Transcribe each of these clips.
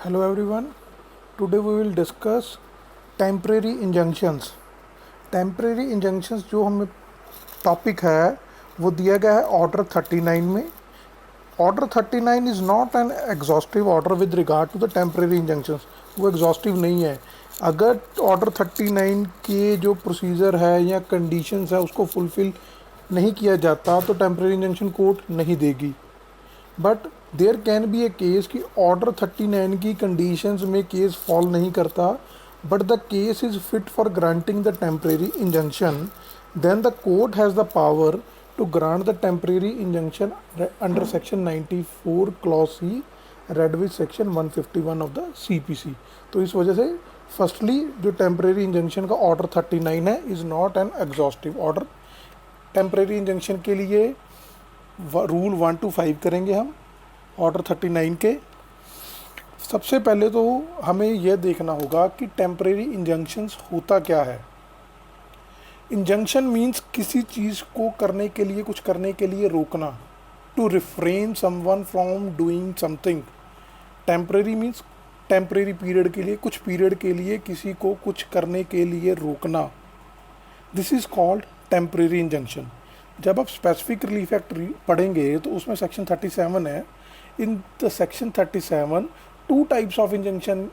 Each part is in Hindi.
Hello everyone. Today we will discuss temporary injunctions. Temporary injunctions जो हमें टॉपिक है वो दिया गया है ऑर्डर 39 में. Order 39 is not an exhaustive order with regard to the temporary injunctions. वो एग्जॉस्टिव नहीं है. अगर ऑर्डर 39 के जो प्रोसीजर है या कंडीशंस है उसको फुलफिल नहीं किया जाता तो टेम्परेरी इंजंक्शन कोर्ट नहीं देगी. But there can be a case कि ऑर्डर 39 की कंडीशंस में केस फॉल नहीं करता but the case is fit for granting the temporary injunction. Then the court has the power to grant the temporary injunction under section 94 clause C read with section 151 of the CPC. तो इस वजह से फर्स्टली जो टेम्परेरी इंजंक्शन का ऑर्डर 39 है is not an exhaustive order. Temporary injunction के लिए रूल 1 to 5 करेंगे हम ऑर्डर 39 के. सबसे पहले तो हमें यह देखना होगा कि टेम्परेरी इंजंक्शंस होता क्या है. इंजंक्शन मीन्स किसी चीज़ को करने के लिए कुछ करने के लिए रोकना. To refrain someone from doing something. Temporary means temporary period के लिए, कुछ पीरियड के लिए किसी को कुछ करने के लिए रोकना. This is called temporary injunction. जब आप स्पेसिफिक रिलीफ एक्ट पढ़ेंगे तो उसमें सेक्शन 37 है. In the section 37 two types of injunction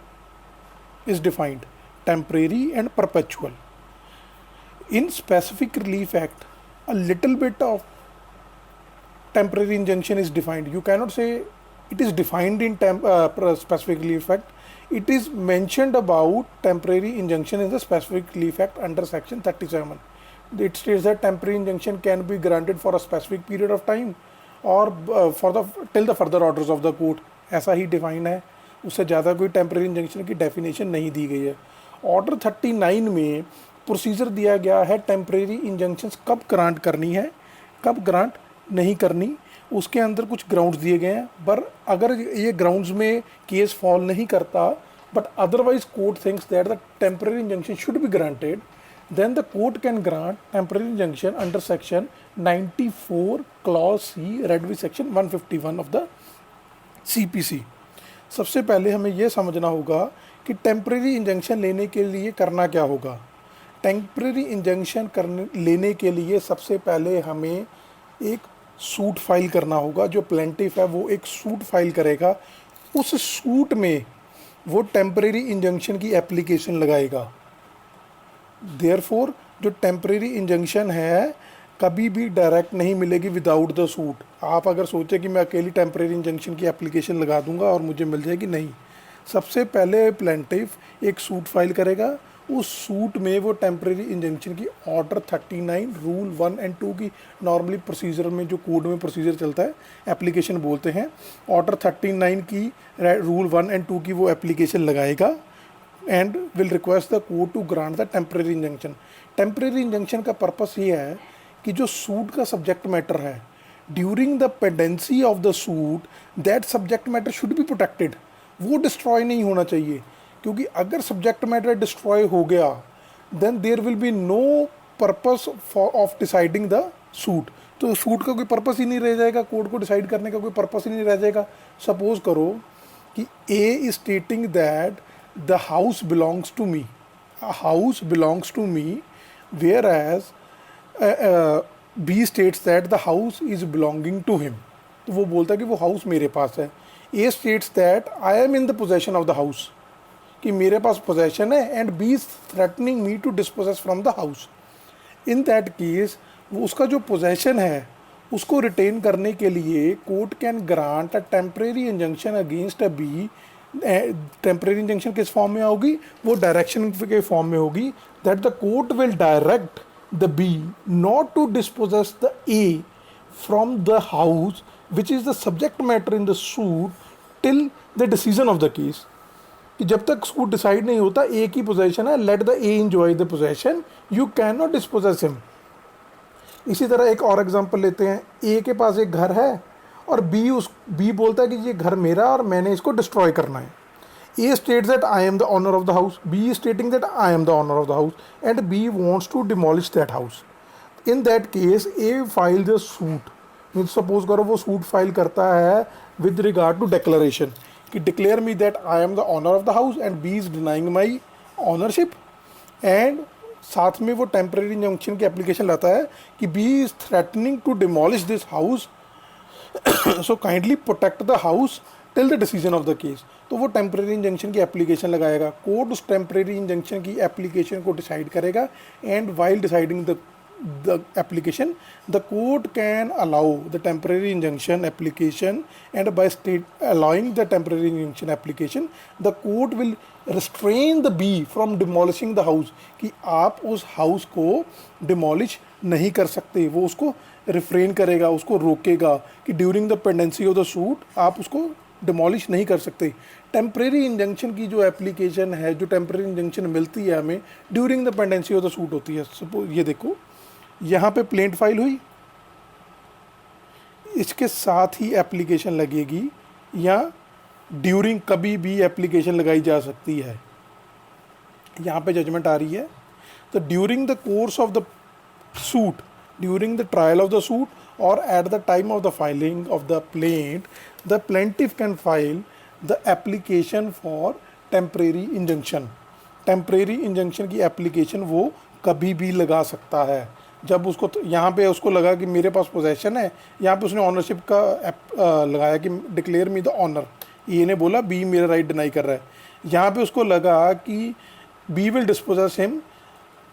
is defined, temporary and perpetual. In specific relief act a little bit of temporary injunction is defined. You cannot say it is defined in specific relief act. It is mentioned about temporary injunction in the specific relief act under section 37. It states that temporary injunction can be granted for a specific period of time or till the further orders of the court. ऐसा ही डिफाइन है, उससे ज़्यादा कोई टेम्परेरी इंजंक्शन की डेफिनेशन नहीं दी गई है. ऑर्डर 39 में प्रोसीजर दिया गया है टेम्परेरी इंजंक्शंस कब ग्रांट करनी है, कब ग्रांट नहीं करनी. उसके अंदर कुछ ग्राउंड्स दिए गए हैं. पर अगर ये ग्राउंड्स में केस फॉल नहीं करता but otherwise court thinks that the temporary injunction should be granted, then the court can grant temporary injunction under section 94 clause C read with section 151 of the CPC. सबसे पहले हमें यह समझना होगा कि टेम्परेरी इंजंक्शन लेने के लिए करना क्या होगा. टेम्परेरी इंजंक्शन लेने के लिए सबसे पहले हमें एक सूट फाइल करना होगा. जो प्लेंटिफ है वो एक सूट फाइल करेगा. उस सूट में वो टेम्परेरी इंजंक्शन की एप्लीकेशन लगाएगा. देयरफॉर जो टेम्परेरी इंजंक्शन है कभी भी डायरेक्ट नहीं मिलेगी विदाउट द सूट. आप अगर सोचें कि मैं अकेली टेम्परेरी इंजंक्शन की एप्लीकेशन लगा दूंगा और मुझे मिल जाएगी, नहीं. सबसे पहले प्लेंटिफ एक सूट फाइल करेगा. उस सूट में वो टेम्परेरी इंजंक्शन की ऑर्डर 39 रूल 1 and 2 की नॉर्मली प्रोसीजर में जो कोड में प्रोसीजर चलता है एप्लीकेशन बोलते हैं. ऑर्डर 39 की रूल 1 and 2 की वो एप्लीकेशन लगाएगा and will request the court to grant the temporary injunction. Temporary injunction का पर्पस ये है कि जो सूट का सब्जेक्ट मैटर है during the pendency of the suit that subject matter should be protected. वो डिस्ट्रॉय नहीं होना चाहिए, क्योंकि अगर सब्जेक्ट मैटर डिस्ट्रॉय हो गया then there will be no purpose of deciding the suit. तो सूट का कोई पर्पस ही नहीं रह जाएगा, कोर्ट को डिसाइड करने का कोई पर्पस ही नहीं रह जाएगा. सपोज करो कि A is stating that the house belongs to me, a house belongs to me, whereas B states that the house is belonging to him. तो वो बोलता है कि वो हाउस मेरे पास है. A states that I am in the possession of the house, कि मेरे पास पोजेशन है, and B is threatening me to dispossess from the house. In that case वो उसका जो पोजेशन है उसको रिटेन करने के लिए court can grant a temporary injunction against a B. Temporary injunction किस फॉर्म में होगी, वो डायरेक्शन के फॉर्म में होगी. That the court will direct the B not to dispossess the A from the house which is the subject matter in the suit till the decision of the case. कि जब तक सूट डिसाइड नहीं होता ए की पोजेशन है, let the A enjoy the possession, you can not dispossess him. इसी तरह एक और एग्जांपल लेते हैं. ए के पास एक घर है और बी बोलता है कि ये घर मेरा और मैंने इसको डिस्ट्रॉय करना है. A states that I am the owner of the house, B is stating that I am the owner of the house and B wants to demolish that house. In that case A file the suit. Means suppose करो वो सूट फाइल करता है विद रिगार्ड टू डिक्लेरेशन कि declare me that I am the owner of the house and B is denying my ownership, and साथ में वो टेम्परेरी इंजंक्शन की एप्लीकेशन लाता है कि B is threatening to demolish this house, so kindly protect the house till the decision of the case. तो वो टेम्परेरी इंजंक्शन की एप्लीकेशन लगाएगा, कोर्ट उस टेम्परेरी इंजंक्शन की एप्लीकेशन को डिसाइड करेगा, and while deciding the application, the court can allow the temporary injunction application, and by state allowing the temporary injunction application, the court will restrain the B from demolishing the house, कि आप उस हाउस को डिमोलिश नहीं कर सकते, वो उसको रिफ्रेन करेगा, उसको रोकेगा कि during the pendency of the suit आप उसको डिमोलिश नहीं कर सकते। टेम्परेरी इंजंक्शन की जो एप्लीकेशन है, जो टेम्परेरी इंजंक्शन मिलती है हमें during the pendency of the suit होती है। सपोज ये देखो यहाँ पे प्लेंट फाइल हुई, इसके साथ ही एप्लीकेशन लगेगी, या ड्यूरिंग कभी भी एप्लीकेशन लगाई जा सकती है। यहाँ पे जजमेंट आ रही है, तो during the course of the suit, during the trial of the suit और at the time of the filing of the plaint, the plaintiff can file the application for temporary injunction. Temporary injunction की एप्लीकेशन वो कभी भी लगा सकता है। जब उसको यहाँ पे उसको लगा कि मेरे पास पोजेशन है, यहाँ पे उसने ऑनरशिप का लगाया कि डिक्लेयर मी द ऑनर, ए ने बोला बी मेरा राइट डिनाई कर रहा है। यहाँ पे उसको लगा कि B will dispossess him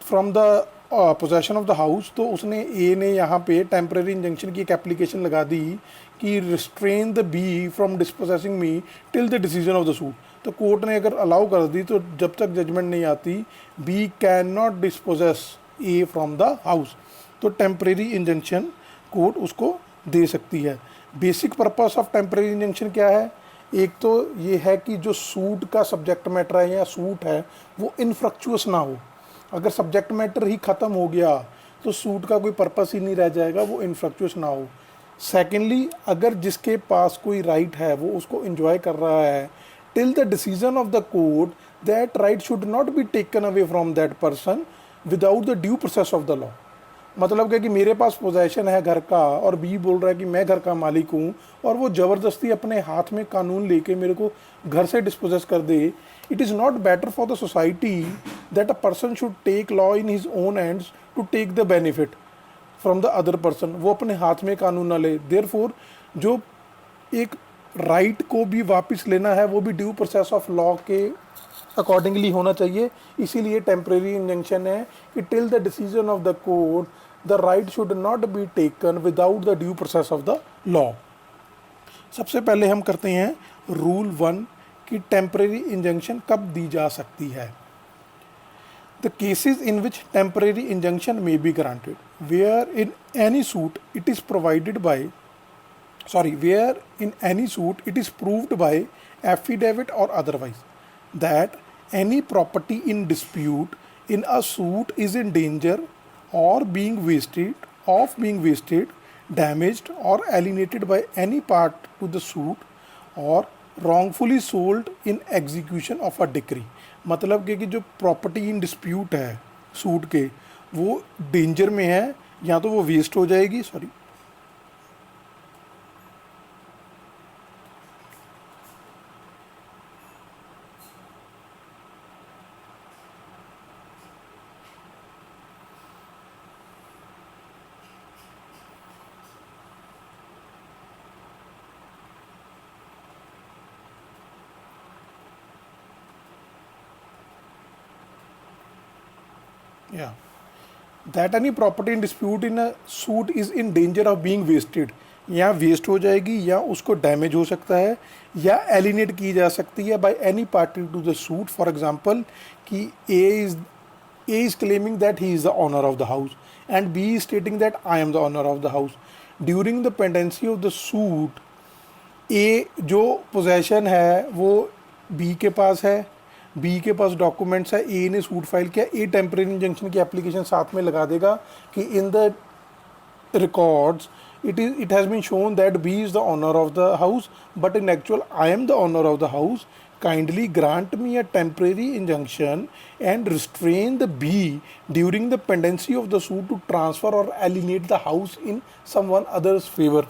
from the possession of the house, तो उसने ए ने यहाँ पे टेम्परेरी इंजंक्शन की एक एप्लीकेशन लगा दी कि restrain the B from dispossessing me till the decision of the suit. तो कोर्ट ने अगर अलाउ कर दी तो जब तक जजमेंट नहीं आती B can not dispossess A from the house, तो टेम्परेरी इंजंक्शन कोर्ट उसको दे सकती है। Basic purpose of temporary injunction क्या है? एक तो ये है कि जो सूट का सब्जेक्ट मैटर है या सूट है वो इनफ्रक्चुअस ना हो। अगर सब्जेक्ट मैटर ही ख़त्म हो गया तो सूट का कोई पर्पस ही नहीं रह जाएगा, वो इनफ्रक्चुअस ना हो। सेकेंडली, अगर जिसके पास कोई राइट है वो उसको इंजॉय कर रहा है till the decision of the court, that right should not be taken away from that person without the due process of the law. मतलब क्या कि मेरे पास पोजेशन है घर का और बी बोल रहा है कि मैं घर का मालिक हूँ, और वो ज़बरदस्ती अपने हाथ में कानून लेके मेरे को घर से डिस्पोजेस कर दे। It is not better for the society that a person should take law in his own hands to take the benefit from the other person. वो अपने हाथ में कानून ना ले। देयरफॉर जो एक राइट को भी वापस लेना है वो भी ड्यू प्रोसेस ऑफ लॉ के अकॉर्डिंगली होना चाहिए। इसीलिए टेम्परेरी इंजंक्शन है कि till the decision of the court the right should not be taken without the due process of the law. सबसे पहले हम करते हैं रूल 1 कि टेम्परेरी इंजंक्शन कब दी जा सकती है। The cases in which temporary injunction may be granted, where in any suit it is provided by where in any suit it is proved by affidavit or otherwise that any property in dispute in a suit is in danger of being wasted, damaged or alienated by any part to the suit or wrongfully sold in execution of a decree। मतलब कि जो प्रॉपर्टी इन डिस्प्यूट है सूट के, वो डेंजर में है, या तो वो वेस्ट हो जाएगी, yeah, that any property in dispute in a suit is in danger of being wasted, या वेस्ट हो जाएगी, या उसको डैमेज हो सकता है, या एलिनेट की जा सकती है by any party to the suit. For example कि A is claiming that he is the owner of the house and B is stating that I am the owner of the house. During the pendency of the suit A जो पोजेशन है वो बी के पास है, बी के पास डॉक्यूमेंट्स है, ए ने सूट फाइल किया, ए टेम्परेरी इंजंक्शन की एप्लीकेशन साथ में लगा देगा कि in the records it has been shown that B is the owner of the house, but in actual I am the owner of the house. Kindly grant me a temporary injunction and restrain the B during the pendency of the suit to transfer or alienate the house in someone other's favor।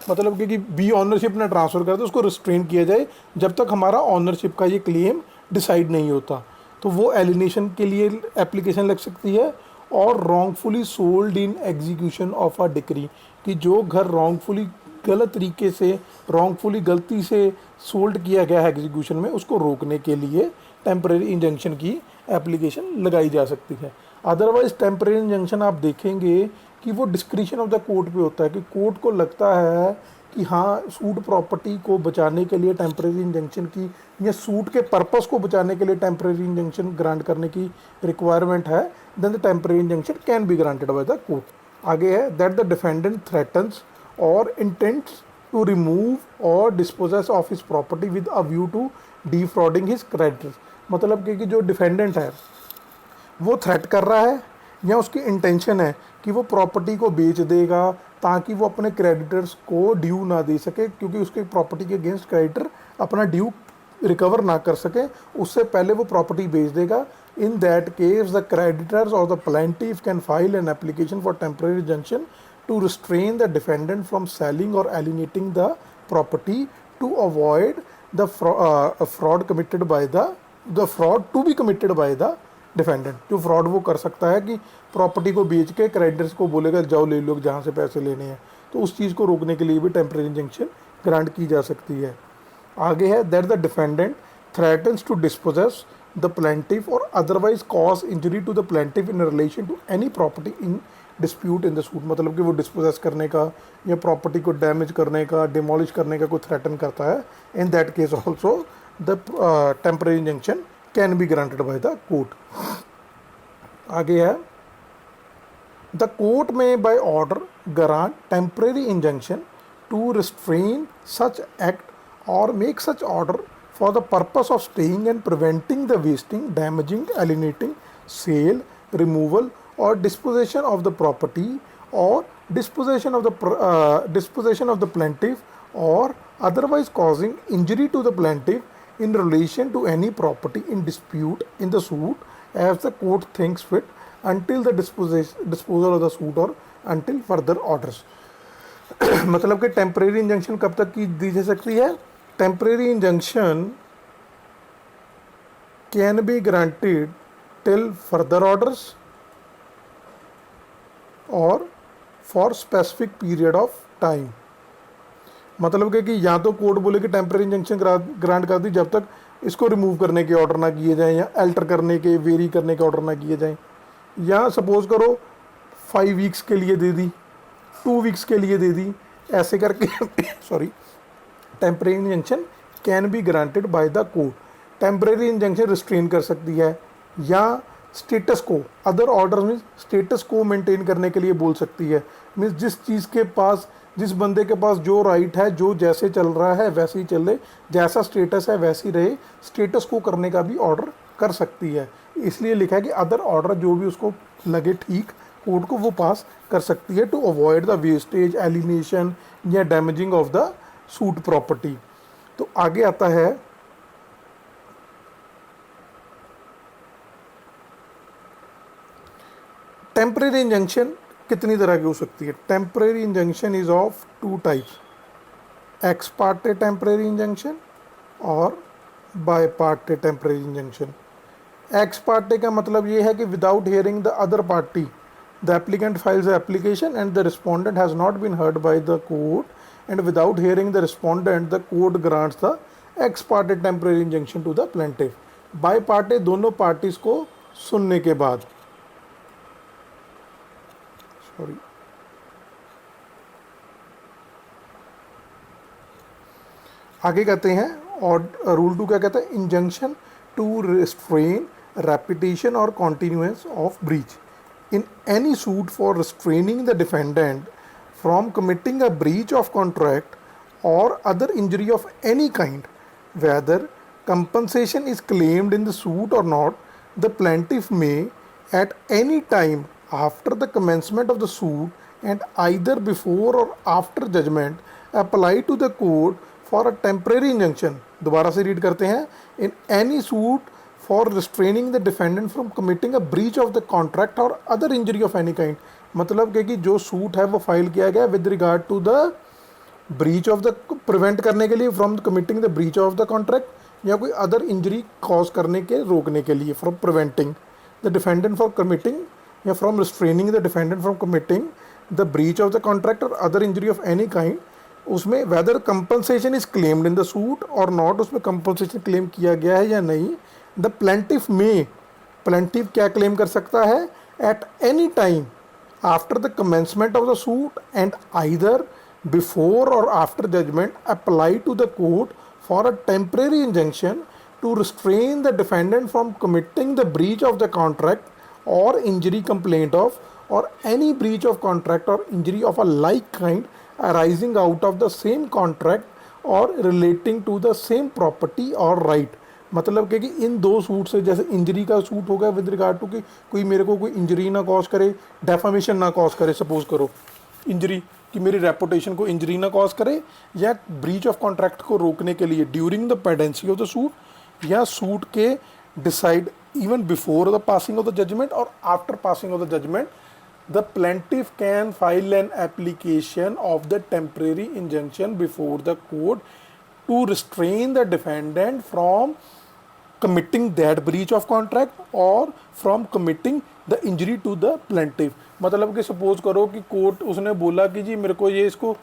मतलब कि बी ऑनरशिप ना ट्रांसफ़र कर दे, उसको रिस्ट्रेन किया जाए जब तक हमारा ऑनरशिप का ये क्लेम डिसाइड नहीं होता। तो वो एलिनेशन के लिए एप्लीकेशन लग सकती है। और wrongfully sold in execution of a decree, कि जो घर रॉन्गफुली गलत तरीके से गलती से सोल्ड किया गया है एग्जीक्यूशन में, उसको रोकने के लिए टेम्परेरी इंजंक्शन की एप्लीकेशन लगाई जा सकती है। अदरवाइज टेम्परेरी इंजंक्शन आप देखेंगे कि वो डिस्क्रिशन ऑफ द कोर्ट पे होता है, कि कोर्ट को लगता है कि हाँ सूट प्रॉपर्टी को बचाने के लिए टेम्परेरी इंजंक्शन की, या सूट के पर्पस को बचाने के लिए टेम्परेरी इंजंक्शन ग्रांट करने की रिक्वायरमेंट है, then the temporary injunction can be granted by the court. आगे है दैट द डिफेंडेंट थ्रेटन्स और इंटेंट्स टू रिमूव और disposes of his property with a view to defrauding his creditors. मतलब कि जो डिफेंडेंट है वो थ्रेट कर रहा है या उसकी इंटेंशन है कि वो प्रॉपर्टी को बेच देगा ताकि वो अपने क्रेडिटर्स को ड्यू ना दे सके, क्योंकि उसके प्रॉपर्टी के अगेंस्ट क्रेडिटर अपना ड्यू रिकवर ना कर सके, उससे पहले वो प्रॉपर्टी बेच देगा। In that case the creditors और the plaintiff can file an application for temporary injunction to restrain the defendant from selling or alienating the property to avoid the fraud committed by the fraud to be committed by the defendant। जो फ्रॉड वो कर सकता है कि प्रॉपर्टी को बेच के क्रेडिटर्स को बोलेगा जाओ ले लो जहाँ से पैसे लेने हैं, तो उस चीज़ को रोकने के लिए भी टेम्परेरी इंजंक्शन ग्रांट की जा सकती है। आगे है that the defendant threatens to dispossess the plaintiff और otherwise cause injury to the plaintiff in relation to any property in dispute in the suit. मतलब कि वो डिस्पोजेस करने का या प्रॉपर्टी को डैमेज करने का, डिमोलिश करने का कोई थ्रेटन करता है, in that case also the temporary injunction can be granted by the court. आगे है the court may by order grant temporary injunction to restrain such act और make such order for the purpose of staying and preventing the wasting, damaging, alienating, sale, removal or disposition of the property or disposition of the plaintiff or otherwise causing injury to the plaintiff in relation to any property in dispute in the suit as the court thinks fit until the disposal of the suit or until further orders। मतलब कि टेम्परेरी इंजंक्शन कब तक की दी जा सकती है? Temporary injunction can be granted till further orders और for specific period of time. मतलब कि या तो कोर्ट बोले कि टेम्परेरी इंजंक्शन ग्रांट कर दी जब तक इसको रिमूव करने के ऑर्डर ना किए जाएं या अल्टर करने के, वेरी करने के ऑर्डर ना किए जाएं, या सपोज करो 5 वीक्स के लिए दे दी, 2 वीक्स के लिए दे दी, ऐसे करके sorry temporary injunction can be granted by the court. Temporary injunction restrain कर सकती है या स्टेटस को, other order means status quo maintain करने के लिए बोल सकती है। मीन्स जिस चीज़ के पास, जिस बंदे के पास जो राइट है, जो जैसे चल रहा है वैसे ही चल रहे, जैसा स्टेटस है वैसे ही रहे, स्टेटस को करने का भी ऑर्डर कर सकती है। इसलिए लिखा है कि अदर ऑर्डर जो भी उसको लगे ठीक कोर्ट को वो पास कर सकती है to avoid the wastage, alienation या damaging of the suit property. तो आगे आता है टेम्परेरी इंजंक्शन कितनी तरह की हो सकती है? Temporary injunction is of 2 types, ex parte temporary injunction और bi parte temporary injunction. Ex parte का मतलब ये है कि without hearing the other party the applicant files the application and the respondent has not been heard by the court and without hearing the respondent the court grants the ex parte temporary injunction to the plaintiff. Bi parte दोनों पार्टीज को सुनने के बाद, सॉरी आगे कहते हैं और रूल 2 क्या कहता है? इंजंक्शन टू रिस्ट्रेन रेपिटेशन और continuance of breach in any suit for restraining the defendant from committing a breach of contract or other injury of any kind, whether compensation is claimed in the suit or not, the plaintiff may at any time after the commencement of the suit and either before or after judgment apply to the court for a temporary injunction। दोबारा से रीड करते हैं। in any suit for restraining the defendant from committing a breach of the contract or other injury of any kind। मतलब कि जो सूट है वो फाइल किया गया with regard to the breach of the prevent करने के लिए from committing the breach of the contract, या कोई अदर इंजरी कॉज करने के रोकने के लिए from preventing the defendant for committing या from restraining the defendant from committing the breach of the contract और other injury of any kind. उसमें whether compensation is claimed in the suit और नॉट, उसमें कंपनसेशन क्लेम किया गया है या नहीं। द प्लेंटिफ में, प्लेंटिफ क्या क्लेम कर सकता है, at any time after the commencement of the suit and either before or after judgment apply to the court for a temporary injunction to restrain the defendant from committing the breach of the contract or injury complained of, or any breach of contract or injury of a like kind arising out of the same contract or relating to the same property or right। मतलब कि इन दो सूट से, जैसे इंजरी का सूट होगा विद रिगार्ड टू कि कोई मेरे को कोई इंजरी ना कॉज करे, डेफामेशन ना कॉज करे, सपोज करो इंजरी कि मेरी रेपुटेशन को इंजरी ना कॉज करे, या ब्रीच ऑफ कॉन्ट्रैक्ट को रोकने के लिए during the pendency of the suit, या सूट के decide even before the passing of the judgement और after passing of the judgement, the plaintiff can file an application of the temporary injunction before the court to restrain the defendant from committing that breach of contract or from committing the injury to the plaintiff। मतलब कि सपोज करो कि कोर्ट उसने बोला कि जी मेरे को ये इसको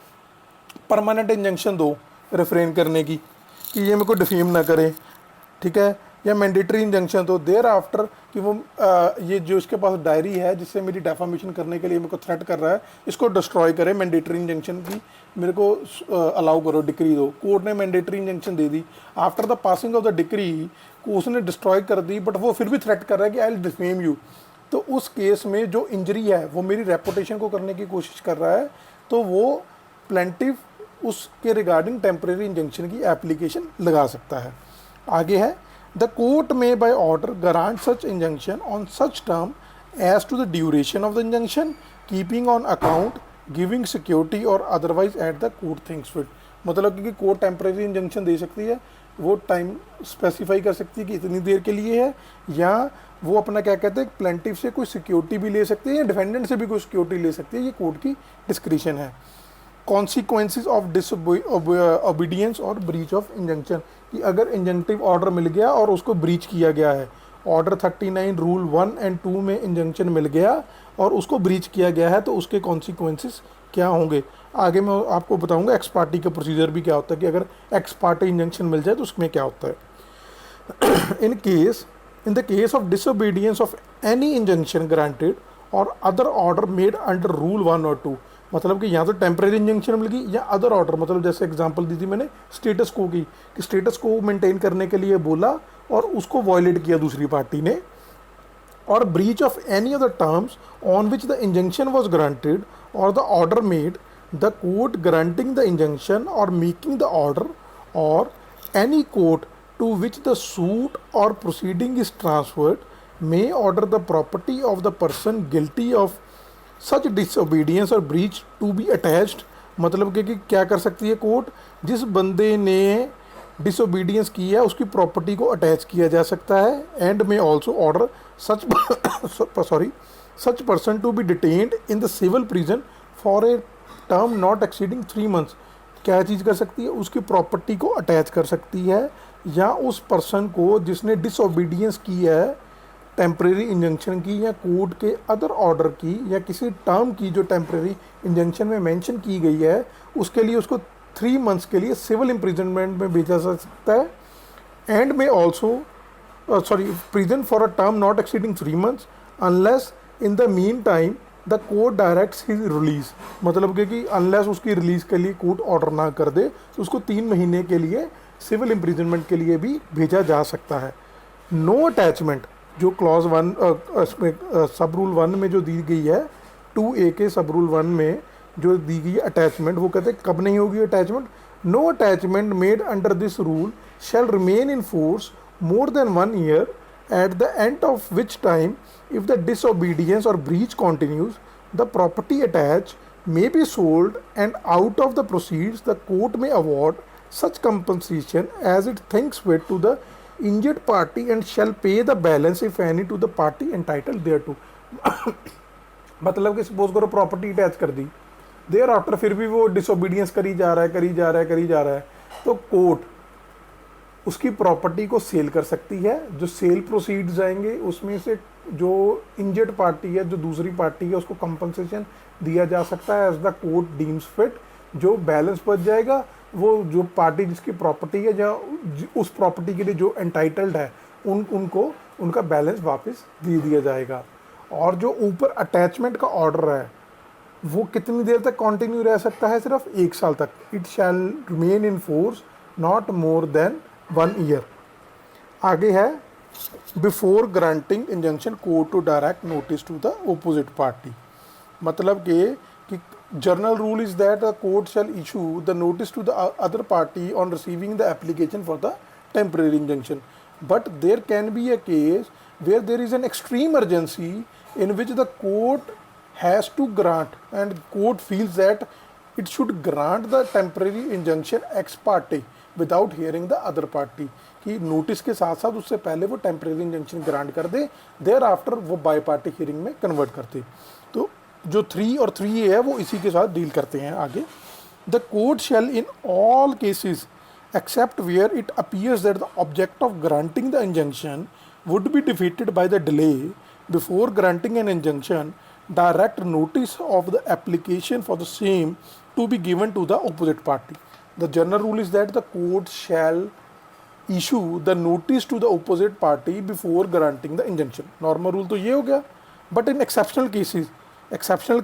परमानेंट इंजंक्शन दो रिफ्रेन करने की कि ये मेरे को डिफेम ना करे, ठीक है, या मैंडेटरी इंजंक्शन तो देयर आफ्टर कि वो ये जो इसके पास डायरी है जिससे मेरी डेफामेशन करने के लिए मेरे को थ्रेट कर रहा है, इसको डिस्ट्रॉय करे, मैंडेटरी इंजंक्शन की मेरे को अलाउ करो, डिक्री दो। कोर्ट ने mandatory injunction they the, after the passing of the decree को उसने डिस्ट्रॉय कर दी, बट वो फिर भी थ्रेट कर रहा है कि आई विल डिफेम यू। तो उस केस में जो इंजरी है वो मेरी रेपुटेशन को करने की कोशिश कर रहा है, तो वो प्लेंटिफ उसके रिगार्डिंग टेम्परेरी इंजंक्शन की एप्लीकेशन लगा सकता है। आगे है the court may by order grant such injunction on such term as to the duration of the injunction keeping on account giving security और otherwise at the court things fit. मतलब कि कोर्ट टेम्परेरी इंजंक्शन दे सकती है, वो टाइम स्पेसिफाई कर सकती है कि इतनी देर के लिए है, या वो अपना क्या कहते हैं प्लेंटिफ से कोई सिक्योरिटी भी ले सकती है या डिफेंडेंट से भी कोई सिक्योरिटी ले सकती है, ये कोर्ट की डिस्क्रिशन है। कॉन्सिक्वेंसेज ऑफ डिसओबीडियंस और ब्रीच ऑफ इंजंक्शन, कि अगर इंजंक्टिव ऑर्डर मिल गया और उसको ब्रीच किया गया है, ऑर्डर 39 रूल 1 एंड 2 में इंजंक्शन मिल गया और उसको ब्रीच किया गया है, तो उसके कॉन्सिक्वेंसेज क्या होंगे। आगे मैं आपको बताऊंगा एक्स पार्टी का प्रोसीजर भी क्या होता है कि अगर एक्स पार्टी इंजंक्शन मिल जाए तो उसमें क्या होता है। In the case of disobedience of any injunction granted और other order made under rule 1 और 2, मतलब कि यहाँ तो टेम्परेरी इंजंक्शन मिल गई या अदर ऑर्डर, मतलब जैसे एग्जांपल दी थी मैंने स्टेटस को की, कि स्टेटस को मेंटेन करने के लिए बोला और उसको वायलेट किया दूसरी पार्टी ने, और breach of any other terms on which the injunction was granted और the order made, the court granting the injunction और मेकिंग द ऑर्डर और any court to which the suit और proceeding is transferred may order the property of the person guilty of such disobedience और ब्रीच टू बी अटैच्ड। मतलब कि क्या कर सकती है कोर्ट, जिस बंदे ने डिसओबीडियंस की है उसकी प्रॉपर्टी को अटैच किया जा सकता है, and may also order such person to be detained in the civil prison for a term not exceeding 3 months. क्या चीज़ कर सकती है, उसकी प्रॉपर्टी को अटैच कर सकती है, या उस पर्सन को जिसने डिसओबीडियंस की है टेम्परेरी इंजंक्शन की या कोर्ट के अदर ऑर्डर की या किसी टर्म की जो टेम्परेरी इंजंक्शन में मेंशन की गई है, उसके लिए उसको 3 मंथ्स के लिए सिविल इम्प्रिजनमेंट में भेजा जा सकता है, and may also prison for a term not exceeding 3 months unless in the mean time the court directs his release. मतलब कि अनलेस उसकी रिलीज के लिए कोर्ट ऑर्डर ना कर दे तो उसको 3 महीने के लिए सिविल इम्प्रिजनमेंट के लिए भी भेजा जा सकता है। नो अटैचमेंट जो क्लॉज 1 सब रूल 1 में जो दी गई है, 2A के सब रूल 1 में जो दी गई अटैचमेंट, वो कहते हैं कब नहीं होगी attachment, no attachment made under this rule shall remain in force more than 1 year at the end of which time if the disobedience or breach continues the property attached may be sold and out of the proceeds the court may award such compensation as it thinks fit to the injured party and shall pay the balance if any to the party entitled thereto। मतलब कि सपोज करो प्रॉपर्टी अटैच कर दी, देयर आफ्टर फिर भी वो डिसोबीडियंस करी जा रहा है, तो कोर्ट उसकी प्रॉपर्टी को सेल कर सकती है। जो सेल प्रोसीड्स आएंगे उसमें से जो इंजर्ड पार्टी है, जो दूसरी पार्टी है, उसको कंपनसेशन दिया जा सकता है as the court deems fit. जो बैलेंस बच जाएगा वो जो पार्टी जिसकी प्रॉपर्टी है या उस प्रॉपर्टी के लिए जो एंटाइटल्ड है उनको उनका बैलेंस वापस दे दिया जाएगा। और जो ऊपर अटैचमेंट का ऑर्डर है वो कितनी देर तक कंटिन्यू रह सकता है? सिर्फ 1 साल तक। It shall remain in force not more than 1 year. आगे है before granting injunction court to direct notice to the opposite party. मतलब कि general rule is that the court shall issue the notice to the other party on receiving the application for the temporary injunction, but there can be a case where there is an extreme urgency in which the court has to grant and court feels that it should grant the temporary injunction ex parte without hearing the other party, कि नोटिस के साथ साथ उससे पहले वो टेम्परेरी इंजंक्शन ग्रांट कर दे, देयर आफ्टर वो बाई पार्टी हियरिंग में कन्वर्ट करते। तो जो 3 और 3A है वो इसी के साथ डील करते हैं आगे। The court shall in all cases except where it appears that the object of granting the injunction would be defeated by the delay before granting an injunction, direct notice of the application for the same to be given to the opposite party. The general rule is that the court shall issue the notice to the opposite party before granting the injunction. Normal rule तो ये हो गया, but in exceptional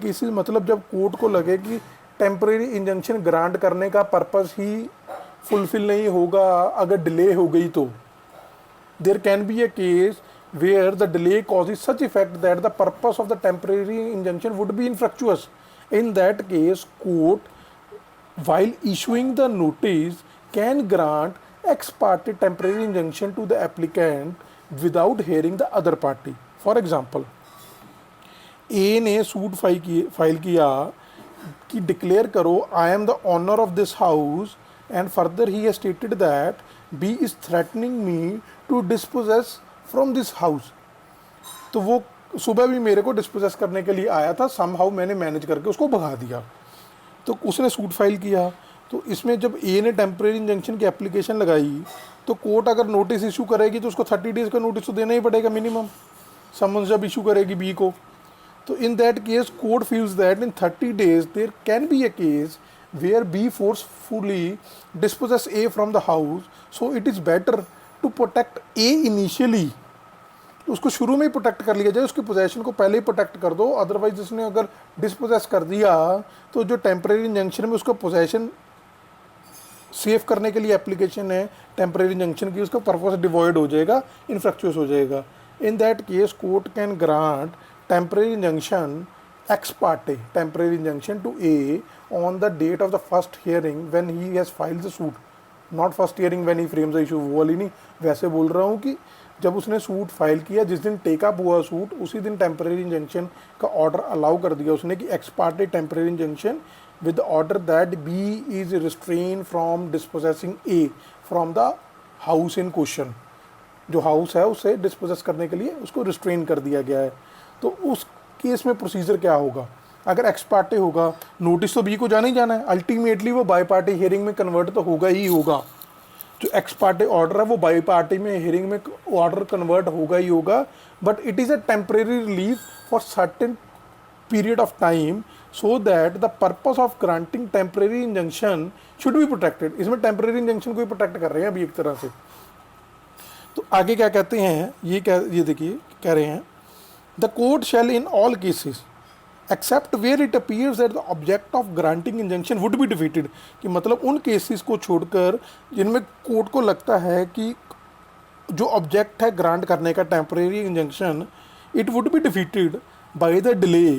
cases मतलब जब कोर्ट को लगे कि टेम्परेरी इंजंक्शन ग्रांट करने का पर्पस ही फुलफिल नहीं होगा अगर डिले हो गई तो there can be a case where the delay causes such effect that the purpose of the temporary injunction would be infructuous. In that case court while issuing the notice can grant ex parte temporary injunction to the applicant without hearing the other party. For example, A ने सूट फाइल किया कि डिक्लेयर करो I am the owner of this house and further he has stated that B is threatening me to dispossess from this house. तो वो सुबह भी मेरे को डिस्पोजेस करने के लिए आया था, somehow मैंने मैनेज करके उसको भगा दिया। तो उसने सूट फाइल किया। तो इसमें जब ए ने टेम्परेरी इंजंक्शन की एप्लीकेशन लगाई तो कोर्ट अगर नोटिस इशू करेगी तो उसको 30 डेज का नोटिस तो देना ही पड़ेगा मिनिमम, समन्स जब इशू करेगी बी को। तो in that case court feels that in 30 days there can be a case where B forcefully dispossess A from the house, so it is better to protect A initially. तो उसको शुरू में ही प्रोटेक्ट कर लिया जाए, उसकी पोजेशन को पहले ही प्रोटेक्ट कर दो। अदरवाइज उसने अगर डिस्पोजेस कर दिया तो जो टेम्परेरी इंजंक्शन में उसका पोजेशन सेव करने के लिए एप्लीकेशन है टेम्परेरी इंजंक्शन की, उसका पर्पस डिवॉइड हो जाएगा, इनफ्रक्चुअस हो जाएगा। इन that case court can grant temporary injunction ex parte temporary injunction to A on the date of the first hearing when he has filed the suit, not first hearing when he frames the issue। वो वाली नहीं, वैसे बोल रहा हूँ कि जब उसने सूट फाइल किया, जिस दिन टेकअप हुआ सूट उसी दिन टेम्परेरी इंजंक्शन का ऑर्डर अलाउ कर दिया उसने कि ex parte temporary injunction with the order that B is restrained from dispossessing A from the house in question। जो हाउस है उसे डिस्पोजेस करने के लिए उसको रिस्ट्रेन कर दिया गया है। तो उस केस में प्रोसीजर क्या होगा? अगर एक्स पार्टी होगा, नोटिस तो बी को जाना ही जाना है, अल्टीमेटली वो बाई पार्टी हियरिंग में कन्वर्ट तो होगा ही होगा। जो एक्स पार्टी ऑर्डर है वो बाई पार्टी में हियरिंग में ऑर्डर कन्वर्ट होगा ही होगा, but it is a temporary relief for certain period of time so that the purpose of granting temporary injunction should be protected. इसमें टेम्परेरी इंजंक्शन को ही प्रोटेक्ट कर रहे हैं अभी एक तरह से। तो आगे क्या कहते हैं, ये देखिए कह रहे हैं The court shall in all cases except where it appears that the object of granting injunction would be defeated, कि मतलब उन केसेस को छोड़कर जिनमें कोर्ट को लगता है कि जो ऑब्जेक्ट है ग्रांट करने का temporary injunction it would be defeated by the delay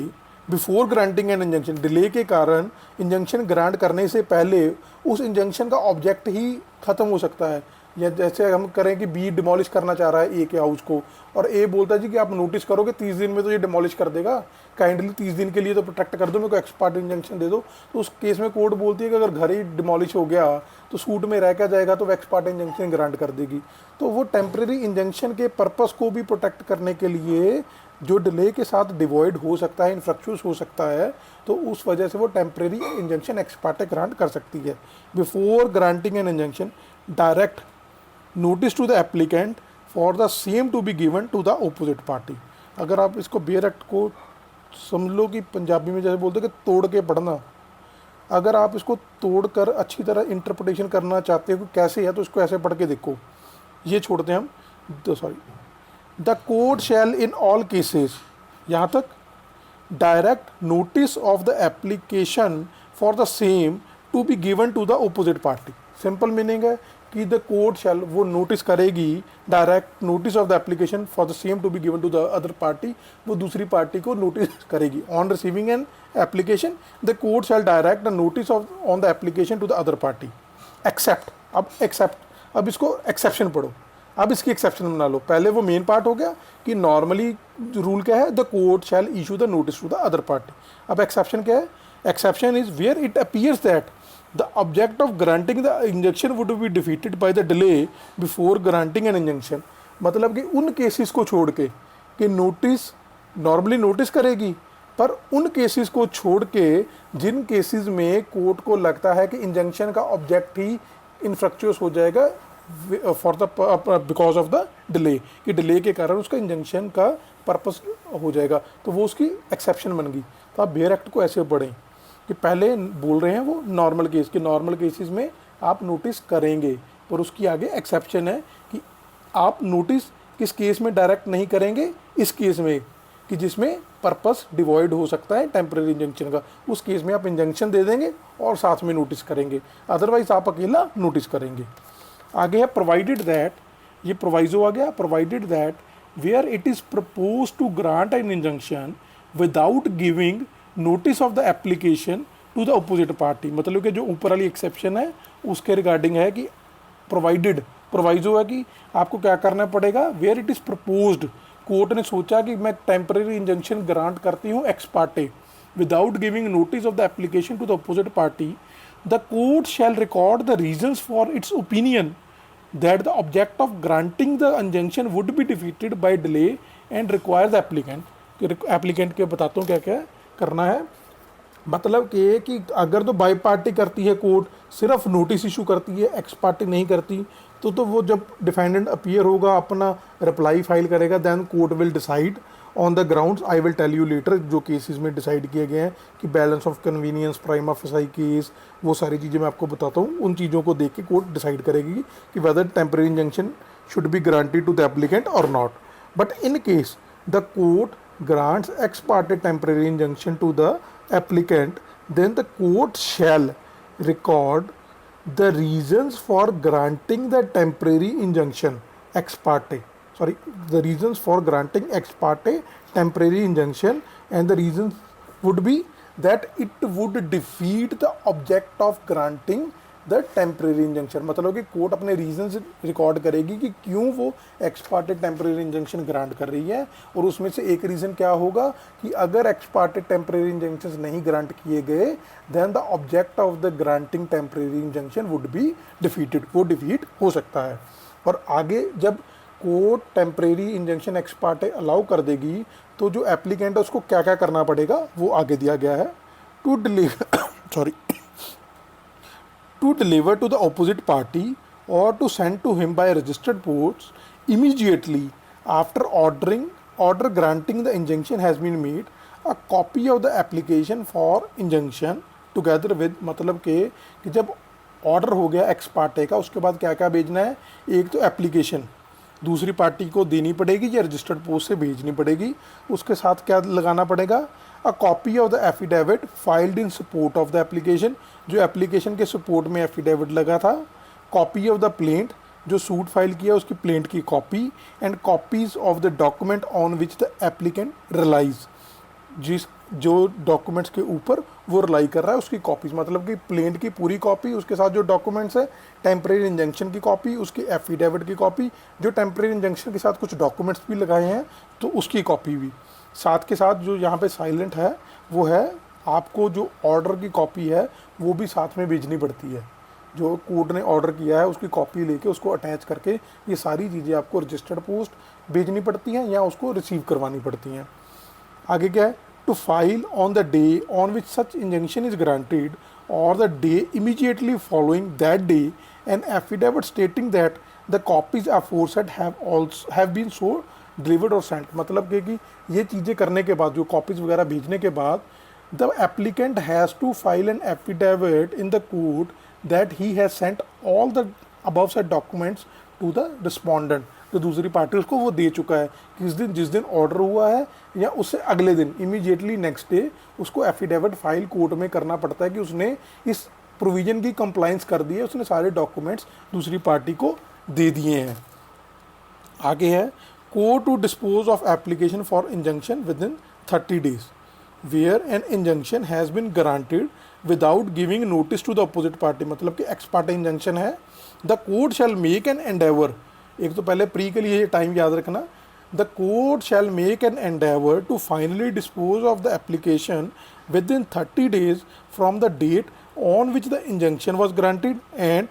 before granting an injunction. Delay के कारण इंजंक्शन ग्रांट करने से पहले उस इंजंक्शन का ऑब्जेक्ट ही ख़त्म हो सकता है। या जैसे हम करें कि बी डिमोलिश करना चाह रहा है ए के हाउस को और ए बोलता है जी कि आप नोटिस करोगे 30 दिन में तो ये डिमोलिश कर देगा, काइंडली 30 दिन के लिए तो प्रोटेक्ट कर दो, मेरे को एक्स पार्टी इंजंक्शन दे दो। तो उस केस में कोर्ट बोलती है कि अगर घर ही डिमोलिश हो गया तो सूट में रह क्या जाएगा, तो एक्स पार्टी इंजंक्शन ग्रांट कर देगी। तो वो टेम्परेरी इंजंक्शन के पर्पस को भी प्रोटेक्ट करने के लिए जो डिले के साथ डिवॉइड हो सकता है, इनफ्रक्चुअस हो सकता है, तो उस वजह से वो temporary injunction ex parte grant कर सकती है। Before granting an injunction direct notice to the applicant for the same to be given to the opposite party. अगर आप इसको बेयर एक्ट को समझ लो कि पंजाबी में जैसे बोलते हैं कि तोड़ के पढ़ना, अगर आप इसको तोड़ कर अच्छी तरह इंटरप्रिटेशन करना चाहते हो कि कैसे है, तो इसको ऐसे पढ़ के देखो। ये छोड़ते हैं हम, the court shall in all cases, यहाँ तक direct notice of the application for the same to be given to the opposite party. Simple meaning है कि द कोर्ट शैल, वो नोटिस करेगी, direct notice of the application for the same to be given to the other party, वो दूसरी पार्टी को नोटिस करेगी। On receiving an application the court shall direct the notice of on the application to the other party except. अब एक्सेप्ट, अब इसको एक्सेप्शन पढ़ो। अब इसकी एक्सेप्शन बना लो। पहले वो मेन पार्ट हो गया कि नॉर्मली रूल क्या है, the court shall issue the notice to the other party. अब एक्सेप्शन क्या है? Exception is where it appears that the object of granting the injunction would be defeated by the delay before granting an injunction. मतलब कि उन केसेस को छोड़ के कि नोटिस नॉर्मली नोटिस करेगी, पर उन केसेस को छोड़ के जिन केसेस में कोर्ट को लगता है कि इंजंक्शन का ऑब्जेक्ट ही इनफ्रक्चुअस हो जाएगा for the because of the delay, कि डिले के कारण उसका इंजंक्शन का पर्पस हो जाएगा, तो वो उसकी एक्सेप्शन बन गई। तो आप बेयर एक्ट को ऐसे पढ़ें कि पहले बोल रहे हैं वो नॉर्मल केस के, नॉर्मल केसेस में आप नोटिस करेंगे, पर उसकी आगे एक्सेप्शन है कि आप नोटिस किस केस में डायरेक्ट नहीं करेंगे, इस केस में कि जिसमें पर्पस डिवॉइड हो सकता है टेम्परेरी इंजंक्शन का, उस केस में आप इंजंक्शन दे देंगे और साथ में नोटिस करेंगे, अदरवाइज आप अकेला नोटिस करेंगे। आगे है प्रोवाइडेड दैट, ये प्रोवाइजो आ गया, provided that where it is propose to grant an injunction without giving notice of the application to the opposite party. मतलब कि जो ऊपर वाली एक्सेप्शन है उसके रिगार्डिंग है कि प्रोवाइडेड, प्रोवाइजो है कि आपको क्या करना पड़ेगा, where it is proposed, court ने सोचा कि मैं टेम्परेरी इंजंक्शन ग्रांट करती हूँ ex parte without giving notice of the application to the opposite party, the court shall record the reasons for its opinion that the object of granting the injunction would be defeated by delay and require the applicant के बताता हूँ क्या क्या करना है। मतलब कि अगर तो बाई पार्टी करती है कोर्ट, सिर्फ नोटिस इशू करती है, एक्स पार्टी नहीं करती, तो वो जब डिफेंडेंट अपीयर होगा, अपना रिप्लाई फाइल करेगा, then court will decide on the grounds I will tell you later, जो केसेस में डिसाइड किए गए हैं कि balance of convenience, prima facie case, वो सारी चीज़ें मैं आपको बताता हूँ। उन चीज़ों को देख के कोर्ट डिसाइड करेगी कि whether temporary injunction should be granted to the applicant और not. But in case the court grants ex parte temporary injunction to the applicant, then the court shall record the reasons for granting the temporary injunction ex parte, the reasons for granting ex parte temporary injunction, and the reasons would be that it would defeat the object of granting the temporary injunction. मतलब कि कोर्ट अपने रीजंस रिकॉर्ड करेगी कि क्यों वो x parte temporary injunction grant कर रही है, और उसमें से एक रीज़न क्या होगा कि अगर एक्स पार्टे टेम्परेरी इंजंक्शन नहीं ग्रांट किए गए, then the object of the granting temporary injunction would be defeated, वो डिफीट हो सकता है। और आगे जब court temporary injunction ex parte allow कर देगी, तो जो एप्लीकेंट है उसको क्या क्या करना पड़ेगा वो आगे दिया गया है। To deliver to the opposite party or to send to him by registered post immediately after order granting the injunction has been made, a copy of the application for injunction together with, मतलब कि जब ऑर्डर हो गया एक्स पार्टे का, उसके बाद क्या क्या भेजना है, एक तो एप्लीकेशन दूसरी पार्टी को देनी पड़ेगी या रजिस्टर्ड पोस्ट से भेजनी पड़ेगी, उसके साथ क्या लगाना पड़ेगा, a copy of the affidavit filed in support of the application, जो एप्लीकेशन के सपोर्ट में एफिडेविट लगा था, कॉपी ऑफ द प्लेंट, जो सूट फाइल किया उसकी प्लेंट की copy, and copies of the document on which the applicant relies, जो डॉक्यूमेंट्स के ऊपर वो रिलाई कर रहा है उसकी कॉपीज। मतलब कि प्लेंट की पूरी कॉपी, उसके साथ जो डॉक्यूमेंट्स है, टेम्परेरी इंजंक्शन की कॉपी, उसकी एफिडेविट की कॉपी, जो टेम्परेरी इंजंक्शन के साथ कुछ डॉक्यूमेंट्स भी लगाए हैं तो उसकी कॉपी भी साथ के साथ। जो यहाँ पे साइलेंट है वो है आपको जो ऑर्डर की कॉपी है वो भी साथ में भेजनी पड़ती है, जो कोर्ट ने ऑर्डर किया है उसकी कॉपी लेके उसको अटैच करके ये सारी चीज़ें आपको रजिस्टर्ड पोस्ट भेजनी पड़ती हैं या उसको रिसीव करवानी पड़ती हैं। आगे क्या है, to file on the day on which such injunction is granted और the day immediately following that day an affidavit stating that the copies aforesaid have been so delivered और सेंट। मतलब कि ये चीज़ें करने के बाद, जो कॉपीज़ वगैरह भेजने के बाद, the applicant has to file an affidavit in the court that he has sent all the above said documents to the respondent. तो दूसरी पार्टी उसको वो दे चुका है कि जिस दिन ऑर्डर हुआ है या उससे अगले दिन इमीडिएटली नेक्स्ट डे उसको एफिडेविट फाइल कोर्ट में करना पड़ता है कि उसने इस प्रोविज़न की कंप्लाइंस कर दी है, उसने सारे डॉक्यूमेंट्स दूसरी पार्टी को दे दिए हैं। आगे है, court to dispose of application for injunction within 30 days where an injunction has been granted without giving notice to the opposite party. मतलब कि एक्स पार्टी इंजंक्शन है, the court shall make an endeavour, एक तो पहले प्री के लिए टाइम याद रखना, the court shall make an endeavour to finally dispose of the application within 30 days from the date on which the injunction was granted and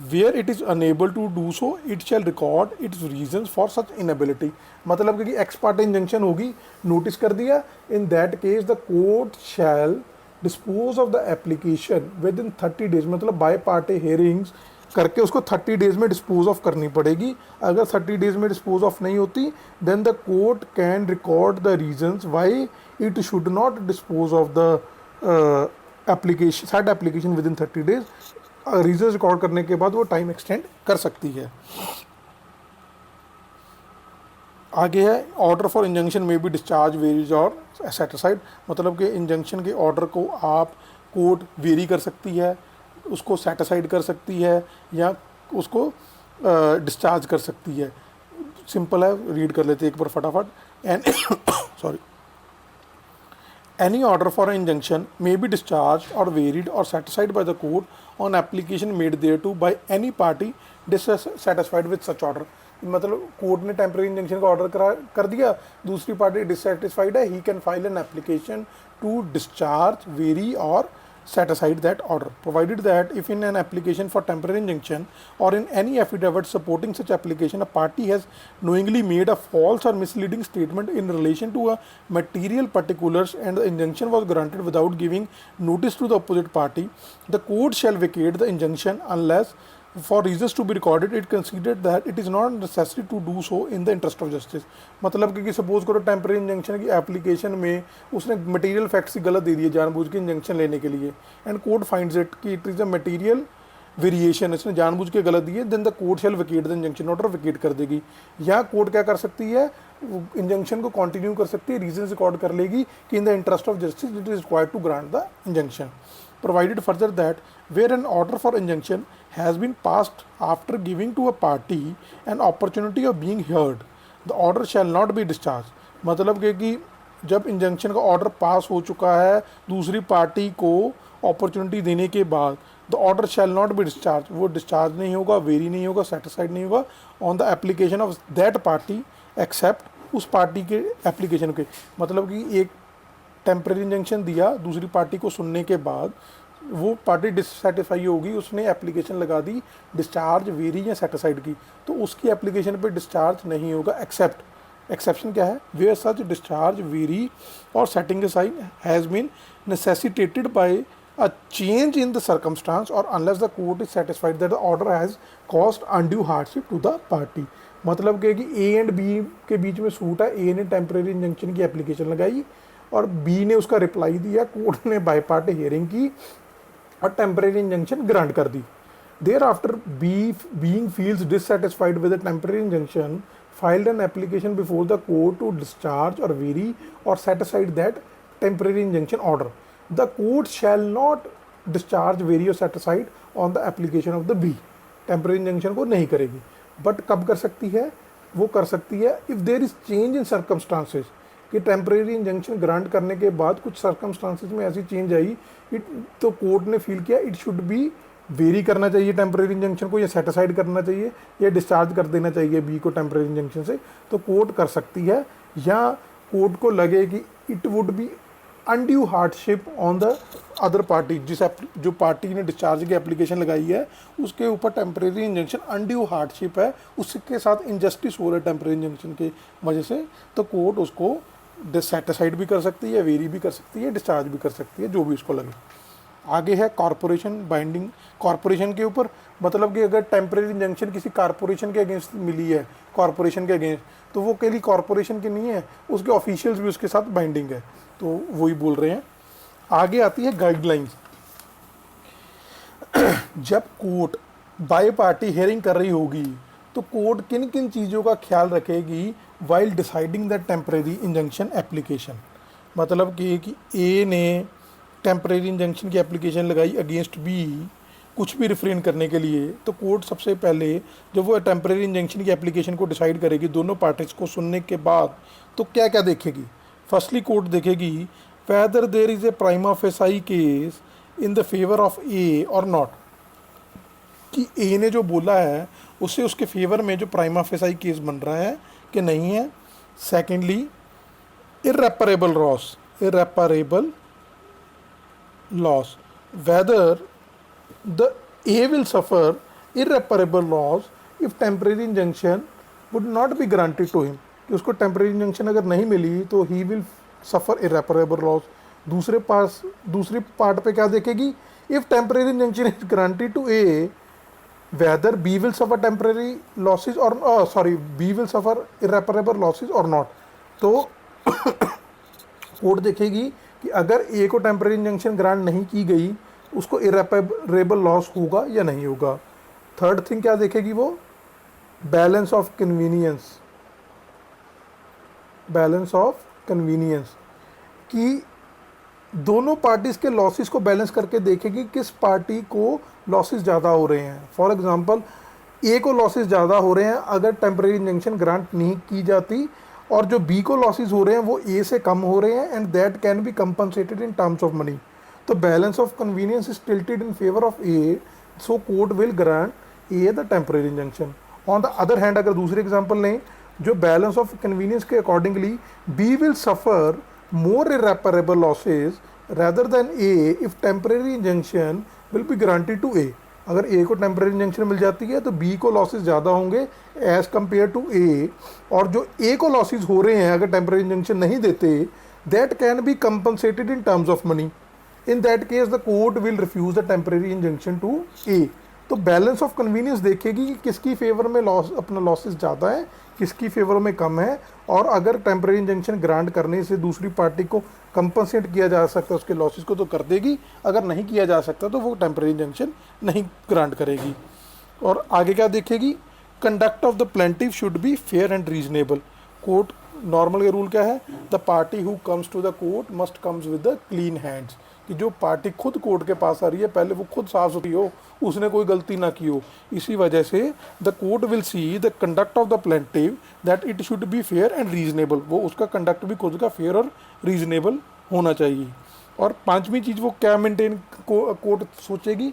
where it is unable to do so it shall record its reasons for such inability। मतलब कि एक्स पार्टी इंजंक्शन होगी, नोटिस कर दिया, इन that case the court shell dispose of the application within 30 days, मतलब बाय पार्टी हेयरिंग्स करके उसको 30 days में डिस्पोज ऑफ करनी पड़ेगी। अगर 30 days में डिस्पोज ऑफ नहीं होती then the court can record the reasons why it should not dispose of the application said application within 30 days। Reasons record करने के बाद वो टाइम एक्सटेंड कर सकती है। आगे है, ऑर्डर फॉर इंजंक्शन में भी डिस्चार्ज वेरीज और सेटिसाइड। मतलब कि इंजंक्शन के ऑर्डर को आप कोर्ट वेरी कर सकती है, उसको सेटिसाइड कर सकती है या उसको डिस्चार्ज कर सकती है। सिंपल है, रीड कर लेते हैं एक बार फटाफट। And sorry, any order for an injunction may be discharged or varied or satisfied by the court on application made thereto by any party dissatisfied with such order। मतलब कोर्ट ने टेम्परेरी इंजंक्शन का ऑर्डर कर दिया, दूसरी पार्टी डिससेटिस्फाइड है, he can file an application to discharge, vary और set aside that order, provided that if in an application for temporary injunction or in any affidavit supporting such application a party has knowingly made a false or misleading statement in relation to a material particulars and the injunction was granted without giving notice to the opposite party, the court shall vacate the injunction unless for reasons to be recorded it considered that it is not necessary to do so in the interest of justice। मतलब कि सपोज करो टेम्परेरी इंजंक्शन की एप्लीकेशन में उसने मटेरियल फैक्ट्स ही गलत दे दिए जानबूझ के इंजंक्शन लेने के लिए, एंड कोर्ट फाइंड्स इट कि it is a material variation, इसने जानबूझ के गलत दिए, then the court shall vacate the injunction order, vacate कर देगी। या कोर्ट क्या कर सकती है, इंजंक्शन को कंटिन्यू कर सकती है, रीजन रिकॉर्ड कर लेगी कि in the interest of justice it is required to grant the injunction. Provided further that where an order for injunction has been passed after giving to a party an opportunity of being heard, the order shall not be discharged। मतलब कि जब इंजंक्शन का ऑर्डर पास हो चुका है दूसरी पार्टी को अपॉर्चुनिटी देने के बाद, the order shall not be discharge, वो डिस्चार्ज नहीं होगा, वेरी नहीं होगा, सेटिस्फाइड नहीं होगा on the application of that party except उस पार्टी के एप्लीकेशन के। मतलब कि एक टेम्परेरी इंजंक्शन दिया, दूसरी पार्टी को सुनने के बाद वो पार्टी डिससेटिस्फाई होगी, उसने एप्लीकेशन लगा दी डिस्चार्ज, वेरी या सेटिसाइड की, तो उसकी एप्लीकेशन पे डिस्चार्ज नहीं होगा एक्सेप्ट, एक्सेप्शन क्या है, वेयर सच डिस्चार्ज, वेरी और setting aside has been necessitated by a change in the circumstance or unless the court is satisfied that the order has caused undue hardship to the party। मतलब कि ए एंड बी के बीच में सूट है, ए ने टेम्परेरी इंजंक्शन की एप्लीकेशन लगाई और बी ने उसका रिप्लाई दिया, कोर्ट ने बाय पार्टी हियरिंग की और टेम्परेरी इंजंक्शन ग्रांट कर दी। Thereafter B being feels dissatisfied with the temporary injunction filed an application before the court to discharge or vary or set aside that temporary injunction order, the court shall not discharge, vary or set aside on the application of the B। temporary injunction को नहीं करेगी, बट कब कर सकती है, वो कर सकती है if there is change in circumstances, कि टेम्परेरी इंजंक्शन ग्रांट करने के बाद कुछ सर्कमस्टांसिस में ऐसी चेंज आई तो कोर्ट ने फील किया इट शुड बी वेरी करना चाहिए टेम्परेरी इंजंक्शन को, या सेटिसाइड करना चाहिए या डिस्चार्ज कर देना चाहिए बी को टेम्परेरी इंजंक्शन से, तो कोर्ट कर सकती है। या कोर्ट को लगे कि it would B undue hardship on the other party, जो पार्टी ने डिस्चार्ज की एप्लीकेशन लगाई है उसके ऊपर टेम्परेरी इंजंक्शन अनड्यू हार्डशिप है, उसके साथ इनजस्टिस हो रहा है टेम्परेरी इंजंक्शन की वजह से, तो कोर्ट उसको डिससेटिस्फाइड भी कर सकती है, वेरी भी कर सकती है, डिस्चार्ज भी कर सकती है, जो भी उसको लगे। आगे है कॉरपोरेशन बाइंडिंग, कॉरपोरेशन के ऊपर, मतलब कि अगर टेम्परेरी इंजंक्शन किसी कॉरपोरेशन के अगेंस्ट मिली है, कॉरपोरेशन के अगेंस्ट, तो वो केवल कॉरपोरेशन की नहीं है, उसके ऑफिशियल्स भी उसके साथ बाइंडिंग है, तो वही बोल रहे हैं। आगे आती है गाइडलाइंस। जब कोर्ट बाय पार्टी हियरिंग कर रही होगी तो कोर्ट किन किन चीज़ों का ख्याल रखेगी while deciding the temporary injunction application, मतलब कि ए ने टेम्परेरी इंजंक्शन की एप्लीकेशन लगाई अगेंस्ट बी कुछ भी रिफ्रेन करने के लिए, तो कोर्ट सबसे पहले जब वो टेम्परेरी इंजंक्शन की एप्लीकेशन को डिसाइड करेगी दोनों पार्टीज को सुनने के बाद, तो क्या क्या देखेगी। फर्स्टली कोर्ट देखेगी whether there is a prima facie case in the favour of A और नॉट, कि ए ने जो बोला है उससे उसके फेवर में जो प्राइमा फेसाई केस बन रहा है कि नहीं है। Secondly irreparable loss, whether the A will suffer irreparable loss if temporary injunction would not be granted to him, कि उसको टेम्परेरी इंजंक्शन अगर नहीं मिली तो he will suffer irreparable loss. दूसरी पार्ट पे क्या देखेगी, if temporary injunction is granted to A whether B will suffer temporary losses or B will suffer irreparable losses or not, तो कोर्ट देखेगी कि अगर ए को टेम्परेरी इंजंक्शन ग्रांट नहीं की गई उसको इरेपरेबल लॉस होगा या नहीं होगा। थर्ड थिंग क्या देखेगी वो, बैलेंस ऑफ कन्वीनियंस, कि दोनों पार्टीज़ के लॉसेस को बैलेंस करके देखेगी किस पार्टी को लॉसेस ज़्यादा हो रहे हैं। फॉर एग्जांपल ए को लॉसेस ज़्यादा हो रहे हैं अगर टेम्परेरी इंजंक्शन ग्रांट नहीं की जाती, और जो बी को लॉसेस हो रहे हैं वो ए से कम हो रहे हैं, and that can be compensated in terms of money. तो balance of convenience is tilted in favour of A, so court will grant A the temporary injunction. On the other hand अगर दूसरे एग्जाम्पल लें, जो बैलेंस ऑफ कन्वीनियंस के accordingly B will suffer more irreparable losses rather than A if temporary injunction will be granted to A। अगर A को टेम्परेरी इंजंक्शन मिल जाती है तो B को लॉसेस ज़्यादा होंगे एज़ कम्पेयर टू A, और जो A को लॉसेस हो रहे हैं अगर टेम्परेरी इंजंक्शन नहीं देते that can be compensated in terms of money. In that case the court will refuse the temporary injunction to A। तो बैलेंस ऑफ कन्वीनियंस देखेगी कि किसकी फेवर में अपना लॉसेस ज़्यादा है, किसकी फेवर में कम है, और अगर टेम्परेरी इंजंक्शन ग्रांट करने से दूसरी पार्टी को कंपनसेट किया जा सकता है उसके लॉसेस को तो कर देगी, अगर नहीं किया जा सकता तो वो टेम्परेरी इंजंक्शन नहीं ग्रांट करेगी। और आगे क्या देखेगी, conduct of the plaintiff should be fair and reasonable. Court normal का रूल क्या है, the party who comes to the court must comes with the clean hands, कि जो पार्टी खुद कोर्ट के पास आ रही है पहले वो खुद साफ सुथरी हो, उसने कोई गलती ना की हो। इसी वजह से the court will see the conduct of the plaintiff that it should be fair and reasonable, वो उसका कंडक्ट भी खुद का फेयर और रीजनेबल होना चाहिए। और पांचवी चीज़ वो क्या मेंटेन कोर्ट सोचेगी,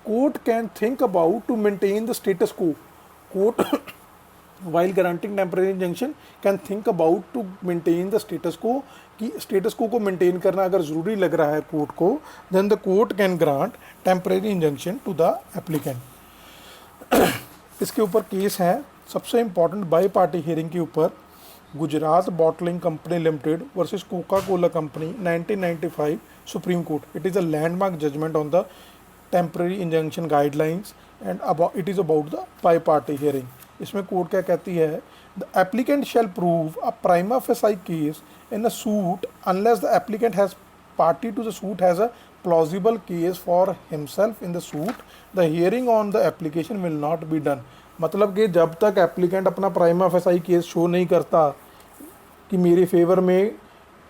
court can think about to maintain the status quo. Court while granting temporary injunction can think about to maintain the status quo, कि स्टेटस को मेंटेन करना अगर ज़रूरी लग रहा है कोर्ट को, then the court can grant temporary injunction to the applicant. इसके ऊपर केस है सबसे इम्पॉर्टेंट बाई पार्टी हियरिंग के ऊपर, Gujarat bottling company limited versus Coca Cola company 1995 supreme court. It is a landmark judgment on the temporary injunction guidelines and it is about the bi party hearing. इसमें कोर्ट क्या कहती है, the applicant shall prove a prima facie case in a suit unless the applicant has party to the suit has a plausible case for himself in the suit, the hearing on the application will not be done. मतलब कि जब तक एप्लीकेंट अपना प्राइमा फेसाई केस शो नहीं करता कि मेरे फेवर में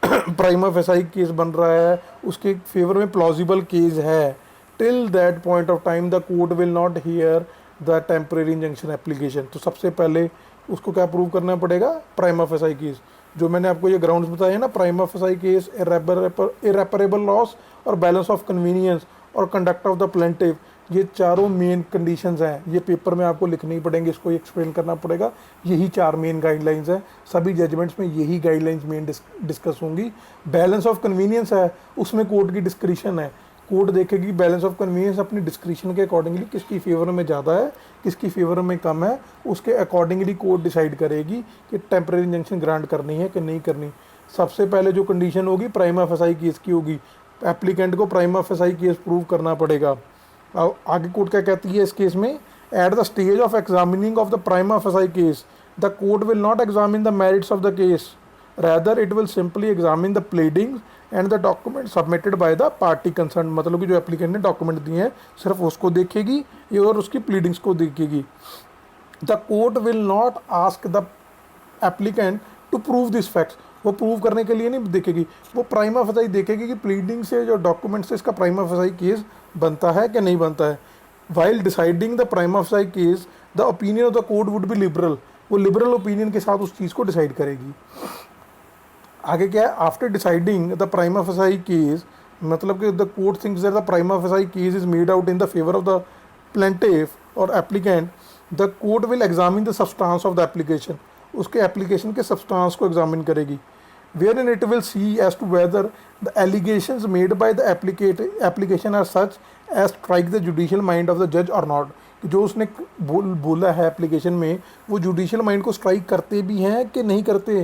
प्राइमा फेसाई केस बन रहा है, उसके फेवर में प्लॉजिबल केस है, till that point of time the court will not here the temporary injunction application. तो सबसे पहले उसको क्या प्रूव करना पड़ेगा, प्राइमा फेसाई केस। जो मैंने आपको ये ग्राउंड्स बताए ना, प्राइमा फेसाई केस, इरेपरेबल लॉस और बैलेंस ऑफ कन्वीनियंस और कंडक्ट ऑफ द प्लेंटिव, ये चारों मेन कंडीशंस हैं, ये पेपर में आपको लिखने ही पड़ेंगे, इसको एक्सप्लेन करना पड़ेगा। यही 4 मेन गाइडलाइंस हैं, सभी जजमेंट्स में यही गाइडलाइंस मेन डिस्कस होंगी। बैलेंस ऑफ कन्वीनियंस है, उसमें कोर्ट की डिस्क्रिशन है, कोर्ट देखेगी बैलेंस ऑफ कन्वीनियंस अपनी डिस्क्रिशन के अकॉर्डिंगली किसकी फेवर में ज़्यादा है, किसकी फेवर में कम है, उसके अकॉर्डिंगली कोर्ट डिसाइड करेगी कि टेम्परेरी इंजंक्शन ग्रांट करनी है कि नहीं करनी। सबसे पहले जो कंडीशन होगी प्राइमा फेसाई केस की होगी, एप्लीकेंट को प्राइमा फेसाई केस प्रूव करना पड़ेगा। आगे कोर्ट क्या कहती है इस केस में, at the stage of examining of the prima facie case the court will not examine the merits of the case, rather it will simply examine the pleadings and the document submitted by the party concern. मतलब कि जो एप्लीकेंट ने डॉक्यूमेंट दिए हैं सिर्फ उसको देखेगी और उसकी प्लीडिंग्स को देखेगी। The court will not ask the applicant to prove this facts, वो प्रूव करने के लिए नहीं देखेगी, वो प्राइमा फेसाई देखेगी कि प्लीडिंग से जो डॉक्यूमेंट से इसका प्राइमा फेसाई केस बनता है कि नहीं बनता है। While deciding the prima facie case the opinion of the court would be liberal, वो लिबरल ओपिनियन के साथ उस चीज़ को डिसाइड करेगी। आगे क्या है, after deciding the prima facie case, मतलब कि the court thinks that the prima facie case is made out in the favour of the plaintiff or applicant, the court will examine the substance of the application, उसके एप्लीकेशन के सब्सटेंस को एग्जामिन करेगी। wherein it will see as to whether the allegations made by the application are such as strike the judicial mind of the judge or not, कि जो उसने बोला है एप्लीकेशन में वो जुडिशियल माइंड को स्ट्राइक करते भी हैं कि नहीं करते।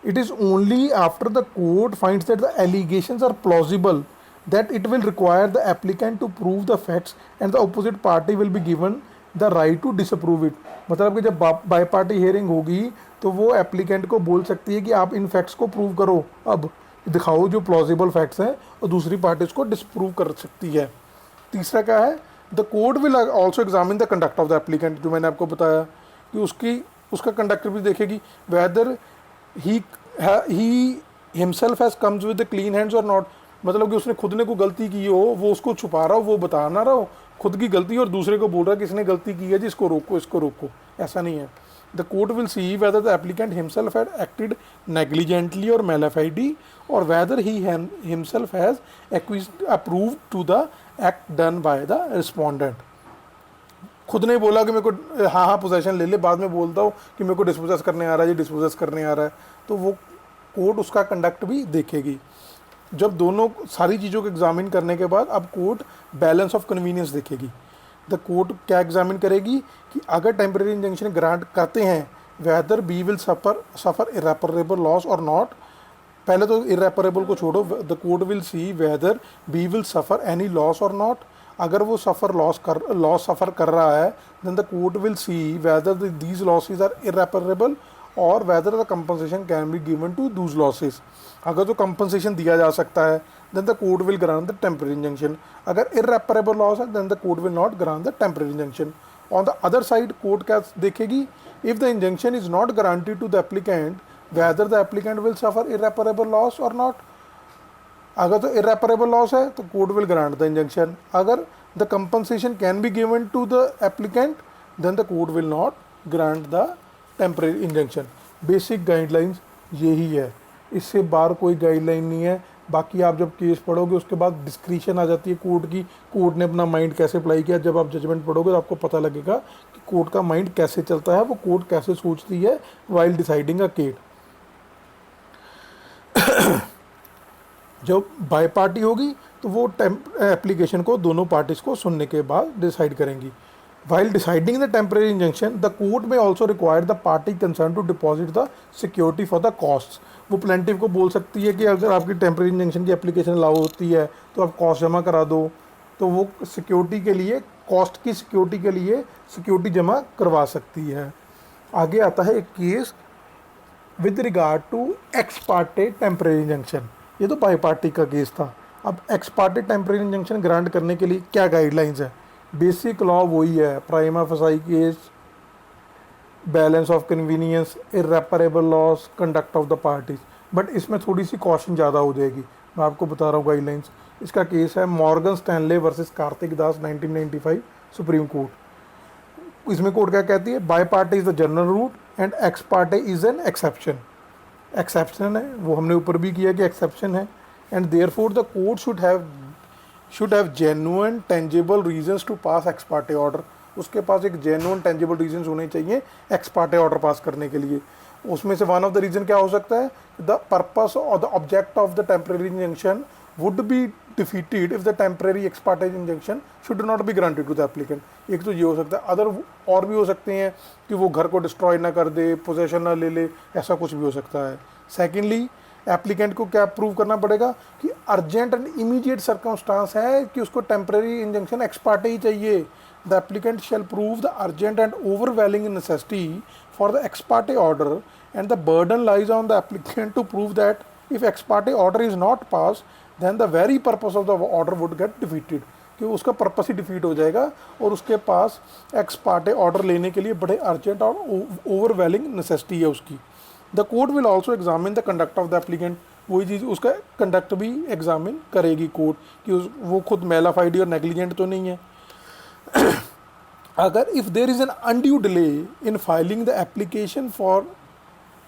It is only after the court finds that the allegations are plausible that it will require the applicant to prove the facts and the opposite party will be given the right to disapprove it। मतलब कि जब बाई पार्टी हियरिंग होगी तो वो एप्लीकेंट को बोल सकती है कि आप इन फैक्ट्स को प्रूव करो, अब दिखाओ जो प्लॉजिबल फैक्ट्स हैं, और दूसरी पार्टी उसको डिसप्रूव कर सकती है। तीसरा क्या है, the court will also examine the conduct of the applicant, जो मैंने आपको बताया कि उसका कंडक्ट भी देखेगी, weather he himself has comes with the clean hands और नॉट, मतलब कि उसने खुद ने कोई गलती की हो, वो उसको छुपा रहा हो, वो बता ना रहा हो खुद की गलती, और दूसरे को बोल रहा है कि इसने गलती की है जी, इसको रोको इसको रोको, ऐसा नहीं है। The court will see whether the applicant himself had acted negligently और मेलाफाइडी, और whether he himself has approved to the act done by the respondent. खुद ने बोला कि मेरे को हाँ पोजेशन ले ले, बाद में बोलता हूँ कि मेरे को डिस्पोजेस करने आ रहा है जी, डिस्पोजेस करने आ रहा है, तो वो कोर्ट उसका कंडक्ट भी देखेगी। जब दोनों सारी चीज़ों को एग्जामिन करने के बाद अब कोर्ट बैलेंस ऑफ कन्वीनियंस देखेगी। द कोर्ट क्या एग्जामिन करेगी कि अगर टेम्परेरी इंजंक्शन ग्रांट करते हैं, whether B will suffer irreparable loss or not. पहले तो इरेपरेबल को छोड़ो, the court will see whether B will suffer any loss or not. अगर वो लॉस सफ़र कर रहा है, then the court will see whether these losses are irreparable or whether the compensation can be given to those losses. अगर तो कंपनसेशन दिया जा सकता है, then the court will grant the temporary injunction. अगर इरेपरेबल लॉस है, then the court will not grant the temporary injunction. On the other side court क्या देखेगी, if the injunction is not granted to the applicant, whether the applicant will suffer irreparable loss or not. अगर तो इरेपरेबल लॉस है तो court will grant the injunction. अगर the compensation can be given to the applicant, then the court will not grant the temporary injunction. Basic guidelines यही है, इससे बाहर कोई गाइडलाइन नहीं है। बाकी आप जब केस पढ़ोगे उसके बाद डिस्क्रिशन आ जाती है कोर्ट की, कोर्ट ने अपना माइंड कैसे अप्लाई किया। जब आप जजमेंट पढ़ोगे तो आपको पता लगेगा कि कोर्ट का माइंड कैसे चलता है, वो कोर्ट कैसे सोचती है वाइल डिसाइडिंग अ केस। जब बाय पार्टी होगी तो वो एप्लीकेशन को दोनों पार्टीज को सुनने के बाद डिसाइड करेंगी। While deciding the temporary injunction, the court may also require the party concerned to deposit the security for the costs। वो प्लेंटिव को बोल सकती है कि अगर आपकी टेम्परेरी इंजंक्शन की एप्लीकेशन अलाउ होती है तो आप कॉस्ट जमा करा दो, तो वो सिक्योरिटी के लिए, कॉस्ट की सिक्योरिटी के लिए सिक्योरिटी जमा करवा सकती है। आगे आता है एक case with regard to ex parte temporary injunction. ये तो बाई पार्टी का केस था। अब ex parte temporary injunction grant करने के लिए क्या गाइडलाइंस है, बेसिक लॉ वही है, prima facie case, balance of convenience, irreparable loss, conduct of the parties. But इसमें थोड़ी सी कॉशन ज़्यादा हो जाएगी, मैं आपको बता रहा हूँ गाइडलाइंस। इसका केस है Morgan Stanley versus Kartik Das 1995 supreme court. इसमें कोर्ट क्या कहती है, by party is the general rule and ex party is an exception. Exception है, वो हमने ऊपर भी किया कि एक्सेप्शन है, and therefore the court should have should have genuine tangible reasons to pass ex parte order, उसके पास एक जेन्युइन टेंजिबल रीजंस होने चाहिए एक्स पार्टे ऑर्डर पास करने के लिए। उसमें से वन ऑफ द रीजन क्या हो सकता है, द पर्पस और the object of the temporary injunction would be defeated if the temporary ex parte injunction should not be granted to the applicant. एक तो ये हो सकता है, अदर और भी हो सकते हैं कि वो घर को डिस्ट्रॉय ना कर दे, पोजेशन ना ले ले, ऐसा कुछ भी हो सकता है। सेकेंडली, एप्लीकेंट को क्या प्रूव करना पड़ेगा कि अर्जेंट एंड इमीडिएट सर्कमस्टांस है कि उसको टेम्परेरी इंजंक्शन एक्स पार्टे ही चाहिए। The applicant shall prove the urgent and overwhelming necessity for the ex parte order and the burden lies on the applicant to prove that if ex parte order is not pass then the very purpose of the order would get defeated, कि उसका पर्पस ही डिफीट हो जाएगा और उसके पास एक्स पार्टे ऑर्डर लेने के लिए बड़े अर्जेंट और ओवरवेलिंग नेसेसिटी है उसकी। The court will also examine the conduct of the applicant, वही चीज़ उसका कंडक्ट भी एग्जामिन करेगी कोर्ट कि वो खुद मेलाफाइडी और नेग्लिजेंट तो नहीं है। अगर if there is an undue delay in filing the application for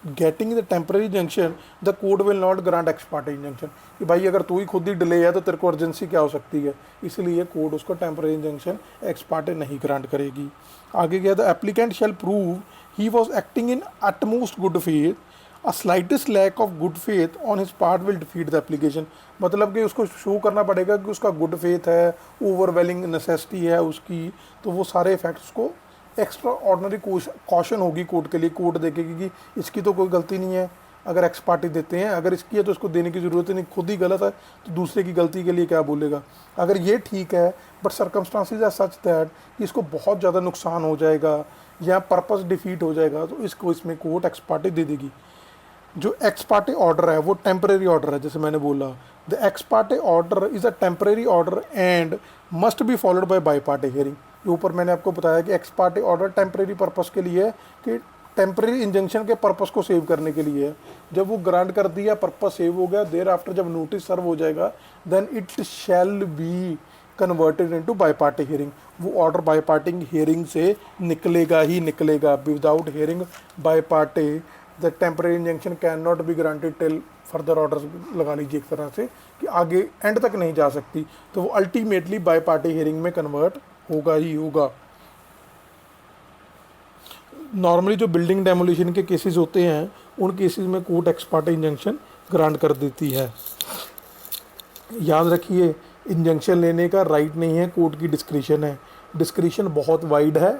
getting the temporary injunction the court will not grant x parte injunction, कि भाई अगर तू ही खुद ही डिले है तो तेरे को अर्जेंसी क्या हो सकती है, इसलिए कोर्ट उसको टेम्परेरी इंजंक्शन एक्स पार्टे नहीं ग्रांट करेगी। आगे गया, the applicant shall prove he was acting in utmost good faith, a slightest lack of good faith on his part will defeat the application। मतलब कि उसको शो करना पड़ेगा कि उसका गुड फेथ है, ओवरवेलिंग नेसेसिटी है उसकी, तो वो सारे फैक्ट्स को एक्स्ट्रा ऑर्डनरी कॉशन होगी कोर्ट के लिए। कोर्ट देखेगी कि इसकी तो कोई गलती नहीं है, अगर एक्स पार्टी देते हैं, अगर इसकी है तो इसको देने की ज़रूरत ही नहीं, खुद ही गलत है तो दूसरे की गलती के लिए क्या बोलेगा। अगर ये ठीक है but circumstances are such that कि इसको बहुत ज़्यादा नुकसान हो जाएगा या पर्पस डिफीट हो जाएगा, तो इसको इसमें कोर्ट एक्स पार्टी दे देगी। जो एक्स पार्टी ऑर्डर है वो टेम्परेरी ऑर्डर है, जैसे मैंने बोला the x party order is a temporary order and must be followed by party hearing. ऊपर मैंने आपको बताया कि ex party order temporary purpose के लिए है, कि टेम्परेरी इंजंक्शन के पर्पस को सेव करने के लिए है। जब वो ग्रांट कर दिया, पर्पस सेव हो गया, देर आफ्टर जब नोटिस सर्व हो जाएगा then it shall be converted into bi party hearing. वो ऑर्डर बाई पार्टी हियरिंग से निकलेगा ही निकलेगा। Without hearing bi party the temporary injunction can not be granted till further orders, लगा लीजिए एक तरह से कि आगे एंड तक नहीं जा सकती, तो वो अल्टीमेटली बाई पार्टी हियरिंग में कन्वर्ट होगा ही होगा। नॉर्मली जो बिल्डिंग डेमोलिशन के केसेस होते हैं उन केसेस में court x party injunction grant कर देती है। याद रखिए, इंजंक्शन लेने का राइट नहीं है, कोर्ट की डिस्क्रिशन है। डिस्क्रिशन बहुत वाइड है।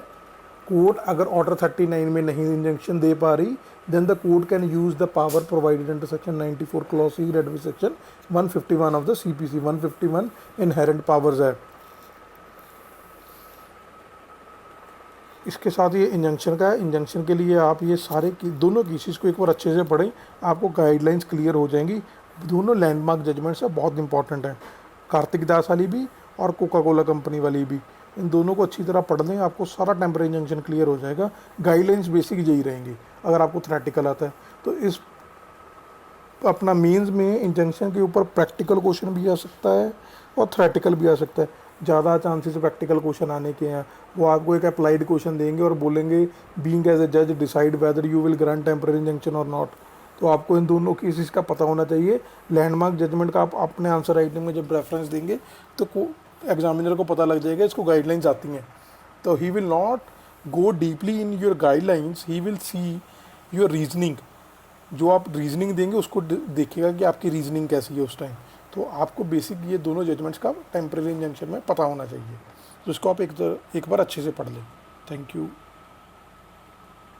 कोर्ट अगर ऑर्डर 39 में नहीं इंजंक्शन दे पा रही then the court can use the power provided under section 94 clause C read with section 151 of the CPC। 151 inherent powers है। इसके साथ ये इंजंक्शन का है। इंजंक्शन के लिए आप ये सारे दोनों केसेस को एक बार अच्छे से पढ़ें, आपको गाइडलाइंस क्लियर हो जाएंगी। दोनों लैंडमार्क जजमेंट्स है, बहुत इंपॉर्टेंट है। कार्तिक दास वाली भी और कोका कोला कंपनी वाली भी, इन दोनों को अच्छी तरह पढ़ लें, आपको सारा टेम्परेरी इंजंक्शन क्लियर हो जाएगा। गाइडलाइंस बेसिक यही रहेंगी अगर आपको थ्योरेटिकल आता है तो। इस अपना मेंस में इंजंक्शन के ऊपर प्रैक्टिकल क्वेश्चन भी आ सकता है और थ्योरेटिकल भी आ सकता है। ज़्यादा चांसेस प्रैक्टिकल क्वेश्चन आने के हैं। वो आपको एक अप्लाइड क्वेश्चन देंगे और बोलेंगे बीइंग एज ए जज decide whether you will grant temporary injunction और नॉट। तो आपको इन दोनों केसेस का पता होना चाहिए। लैंडमार्क जजमेंट का आप अपने आंसर राइटिंग में जब रेफरेंस देंगे तो एग्जामिनर को पता लग जाएगा इसको गाइडलाइंस आती हैं। तो he will not go deeply in your guidelines, he will see your reasoning. जो आप रीजनिंग देंगे उसको देखेगा कि आपकी रीजनिंग कैसी है उस टाइम। तो आपको बेसिक ये दोनों जजमेंट्स का टेम्परेरी इंजंक्शन में पता होना चाहिए। तो इसको आप एक बार अच्छे से पढ़ लें। Thank you.